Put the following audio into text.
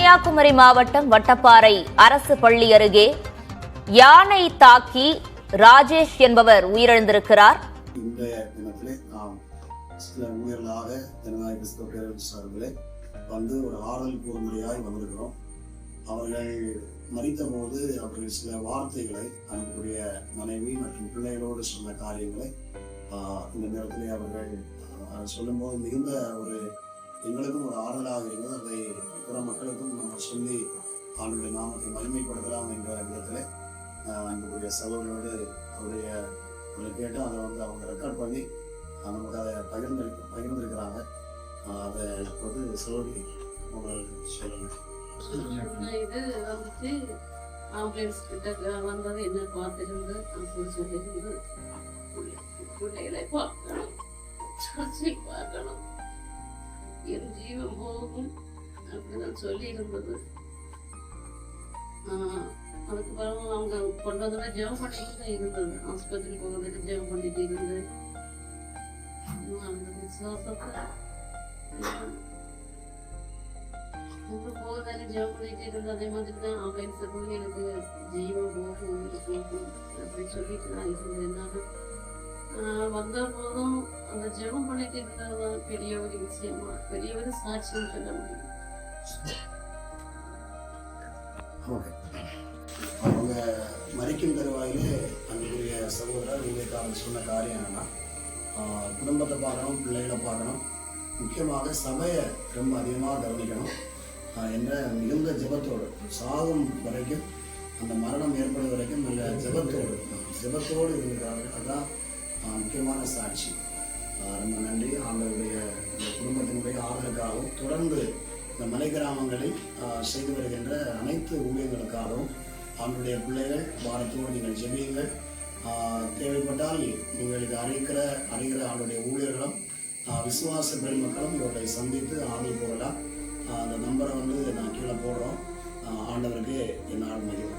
கன்னியாகுமரி மாவட்டம் வட்டப்பாறை அரசு பள்ளி அருகே யானை தாக்கி ராஜேஷ் என்பவர் உயிரிழந்திருக்கிறார். இந்த தினத்திலே நாம் சில உயர்லாக ஜனநாயக கிறிஸ்தவ பேரவைச் சார்பிலே வந்து ஒரு ஆறுதல் கூறும்படியாய் வந்திருக்கிறோம். அவர்கள் மரித்த போது அவர்கள் சில வார்த்தைகளை தன்னுடைய மனைவி மற்றும் பிள்ளைகளோடு சொன்ன காரியங்களை இந்த நேரத்திலே அவர்கள் சொல்லும்போது மிகுந்த ஒரு எங்களுக்கும் ஒரு ஆறுதலாக இருந்தது. அதை பிற மக்களுக்கும் நம்ம சொல்லி அவனுடைய நாமத்தை மகிமைப்படுத்தலாம் என்ற விதத்தில் அன்புடைய சகோதரோடு அவருடைய கேட்டு அதை வந்து அவங்க ரெக்கார்ட் பண்ணி நமக்கு அதை பகிர்ந்திருக்கிறாங்க. அதை இப்போது சகோதரி சொல்லுங்கள். இது வந்துட்டு ஆம்புலன்ஸ் கிட்ட வந்தது என்ன பார்த்துருந்து அப்படின்னு சொல்லியிருந்து பிள்ளைகளை பார்க்கணும், பார்க்கணும், என் ஜீவன் போகும் அப்படிதான் சொல்லி இருந்தது. அதுக்கு பிறகு அவங்க கொண்டு வந்தோட ஜெபம் பண்ணிட்டு தான் இருந்தது. ஆஸ்பத்திரி போகிறதுக்கு ஜெபம் பண்ணிட்டு இருந்து அந்த விசுவாசத்தை போகிறதால ஜெபம் பண்ணிட்டு இருந்தது. அதே மாதிரி தான் ஆம்புலன்ஸ் போய் எனக்கு ஜீவன் போகும் அப்படின்னு சொல்லிட்டு நான் இருந்தேன். வந்த போதும் அந்த ஜெபம் பண்ணிட்டு இருந்ததுதான் பெரிய ஒரு விஷயமா, பெரிய ஒரு சாட்சியம் சொல்ல முடியும். அவங்க மறிக்கும் தருவாயிலே அன்புடைய சகோதரர் விவேகானந்தர் சொன்ன காரியம் என்னன்னா, குடும்பத்தை பார்க்கணும், பிள்ளைகளை பார்க்கணும், முக்கியமாக சபையை ரொம்ப அதிகமாக கவனிக்கணும் என்ற மிகுந்த ஜெபத்தோடு சாகும் வரைக்கும், அந்த மரணம் ஏற்படும் வரைக்கும் நல்ல ஜெபத்தோடு இருக்கிறார்கள். அதுதான் முக்கியமான சாட்சி. ரொம்ப நன்றி. ஆண்டவருடைய குடும்பத்தினுடைய ஆதரவுக்காகவும் தொடர்ந்து இந்த மலை கிராமங்களில் செய்து வருகின்ற அனைத்து ஊழியர்களுக்காகவும் அவனுடைய பிள்ளைகள் வாரத்தோடு நீங்கள் ஜெபியுங்கள். தேவைப்பட்டால் நீங்கள் இது அறிகிற அவருடைய ஊழியர்களும் விசுவாச பெருமக்களும் இவர்களை சந்தித்து ஆதரவு போடலாம். அந்த நம்பரை வந்து நான் கீழே போடுறோம். ஆண்டவருக்கு என்னால் மகிழ்வு.